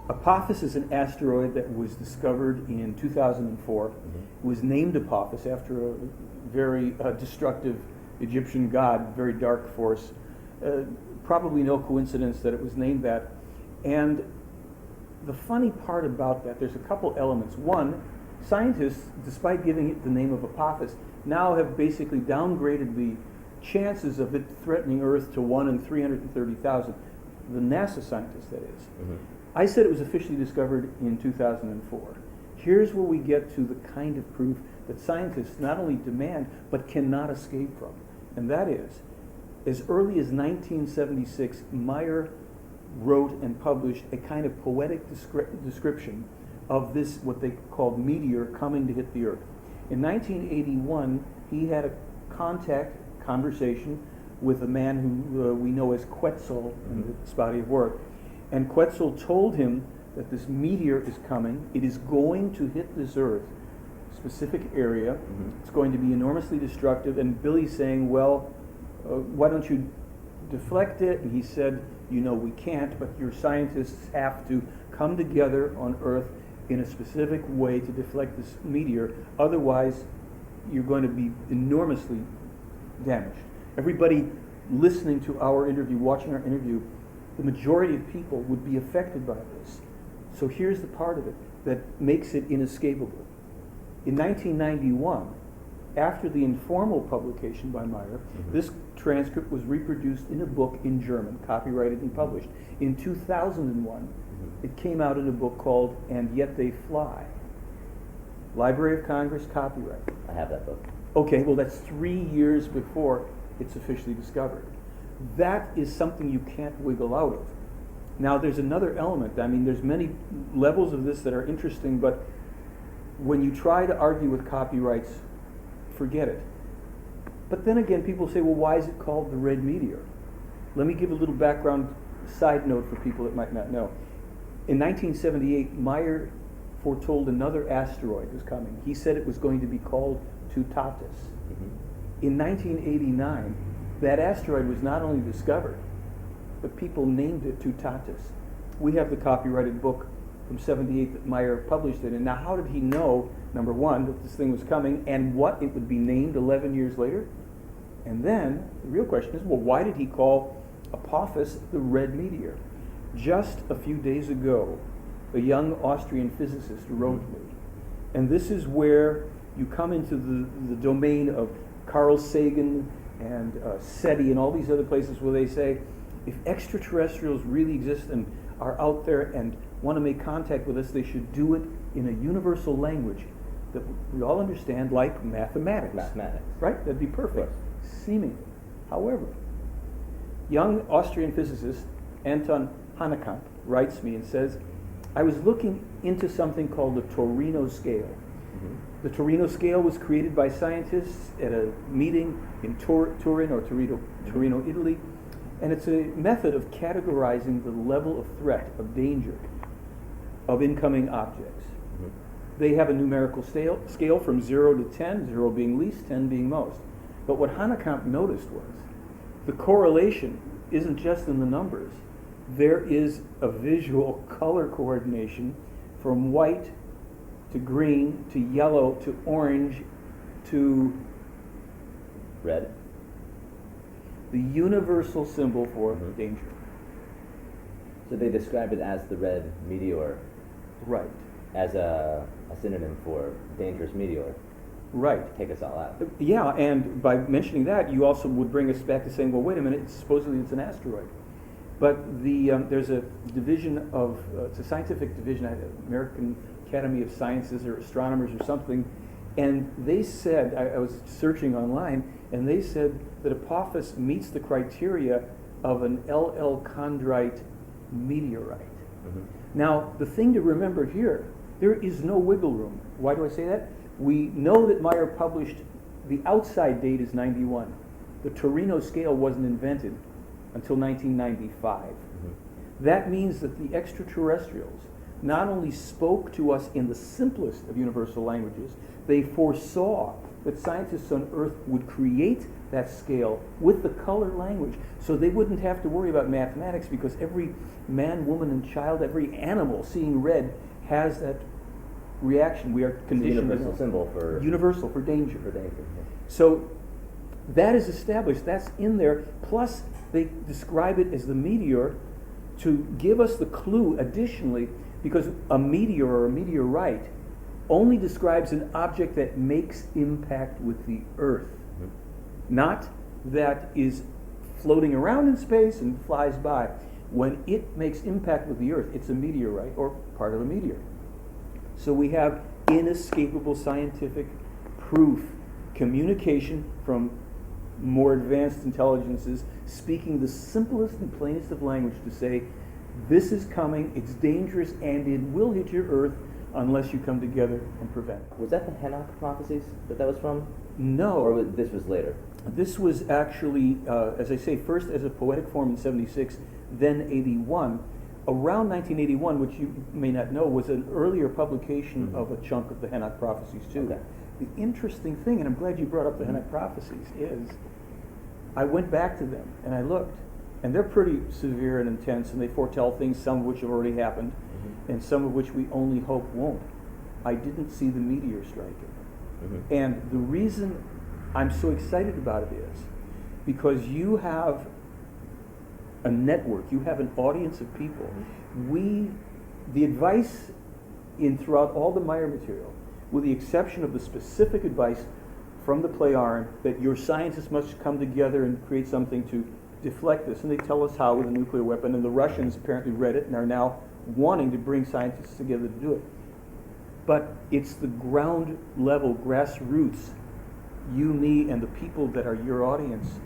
Apophis is an asteroid that was discovered in 2004. It was named Apophis after a very destructive Egyptian god, very dark force. Probably no coincidence that it was named that. And the funny part about that, there's a couple elements. One, scientists, despite giving it the name of Apophis, now have basically downgraded the chances of it threatening Earth to 1 in 330,000. The NASA scientists, that is. I said it was officially discovered in 2004. Here's where we get to the kind of proof that scientists not only demand, but cannot escape from. And that is, as early as 1976, Meier wrote and published a kind of poetic description of this, what they called meteor, coming to hit the Earth. In 1981, he had a conversation with a man who we know as Quetzal in this body of work. And Quetzal told him that this meteor is coming. It is going to hit this Earth, specific area. It's going to be enormously destructive. And Billy's saying, well, why don't you deflect it? And he said, you know, we can't, but your scientists have to come together on Earth in a specific way to deflect this meteor. Otherwise, you're going to be enormously damaged. Everybody listening to our interview, watching our interview, the majority of people would be affected by this. So here's the part of it that makes it inescapable. In 1991, after the informal publication by Meier, this transcript was reproduced in a book in German, copyrighted and published. In 2001, it came out in a book called And Yet They Fly. Library of Congress, copyright. I have that book. Okay, well that's 3 years before it's officially discovered. That is something you can't wiggle out of. Now there's another element. I mean, there's many levels of this that are interesting, but when you try to argue with copyrights, forget it. But then again, people say, well, why is it called the red meteor? Let me give a little background side note for people that might not know. In 1978, Meier foretold another asteroid was coming. He said it was going to be called Tutatis. In 1989, that asteroid was not only discovered, but people named it Tutatis. We have the copyrighted book from 78 that Meier published it. And now how did he know, number one, that this thing was coming and what it would be named 11 years later? And then the real question is, well, why did he call Apophis the red meteor? Just a few days ago, a young Austrian physicist wrote me, and this is where you come into the domain of Carl Sagan and SETI and all these other places where they say, if extraterrestrials really exist and are out there and want to make contact with us, they should do it in a universal language that we all understand, like mathematics. Right? That'd be perfect, seemingly. However, young Austrian physicist Anton Hanekamp writes me and says, I was looking into something called the Torino scale. The Torino scale was created by scientists at a meeting in Turin or Torino, Italy, and it's a method of categorizing the level of threat, of danger, of incoming objects. They have a numerical scale from 0 to 10, 0 being least, 10 being most. But what Hanekamp noticed was the correlation isn't just in the numbers. There is a visual color coordination from white to green to yellow to orange to red. The universal symbol for danger. So they describe it as the red meteor. Right. As a synonym for dangerous meteor. Right. Take us all out. Yeah, and by mentioning that, you also would bring us back to saying, well, wait a minute, supposedly it's an asteroid. But there's a division of, it's a scientific division, American Academy of Sciences or astronomers or something, and they said, I was searching online, and they said that Apophis meets the criteria of an LL chondrite meteorite. Now, the thing to remember here, there is no wiggle room. Why do I say that? We know that Meier published, the outside date is 91. The Torino scale wasn't invented until 1995. That means that the extraterrestrials not only spoke to us in the simplest of universal languages, they foresaw that scientists on Earth would create that scale with the color language. So they wouldn't have to worry about mathematics because every man, woman, and child, every animal seeing red has that reaction. We are It's a conditioned. universal symbol for Universal for danger. For danger. Yeah. So that is established, that's in there, plus they describe it as the meteor to give us the clue additionally, because a meteor or a meteorite only describes an object that makes impact with the Earth, not that is floating around in space and flies by. When it makes impact with the Earth, it's a meteorite or part of a meteor. So we have inescapable scientific proof, communication from more advanced intelligences, speaking the simplest and plainest of language to say, this is coming, it's dangerous, and it will hit your Earth unless you come together and prevent it. Was that the Enoch Prophecies that was from? No. Or this was later? This was actually, as I say, first as a poetic form in 76, then 81. Around 1981, which you may not know, was an earlier publication of a chunk of the Enoch Prophecies too. Okay. The interesting thing, and I'm glad you brought up the Enoch Prophecies, is I went back to them and I looked, and they're pretty severe and intense, and they foretell things, some of which have already happened, and some of which we only hope won't. I didn't see the meteor striking. And the reason I'm so excited about it is because you have a network, you have an audience of people. The advice throughout all the Meier material, with the exception of the specific advice from the Plejaren that your scientists must come together and create something to deflect this, and they tell us how with a nuclear weapon, and the Russians apparently read it and are now wanting to bring scientists together to do it. But it's the ground level, grassroots, you, me, and the people that are your audience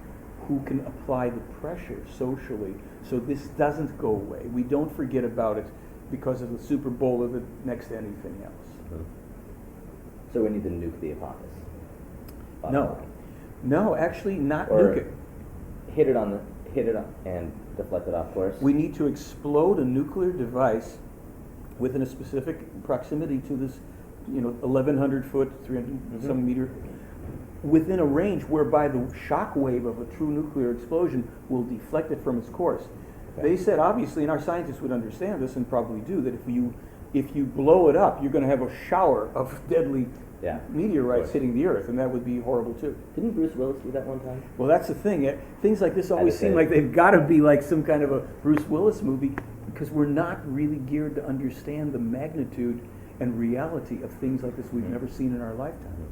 who can apply the pressure socially so this doesn't go away. We don't forget about it because of the Super Bowl or the next anything else. So we need to nuke the Apophis? No, actually not Or nuke it. hit it on and deflect it off course? We need to explode a nuclear device within a specific proximity to this, 1,100 foot, 300 some meter, within a range whereby the shock wave of a true nuclear explosion will deflect it from its course. Okay. They said, obviously, and our scientists would understand this and probably do, that if you blow it up, you're going to have a shower of deadly meteorites hitting the Earth, and that would be horrible too. Didn't Bruce Willis do that one time? Well, that's the thing. Things like this always seem like they've got to be like some kind of a Bruce Willis movie, because we're not really geared to understand the magnitude and reality of things like this we've never seen in our lifetime.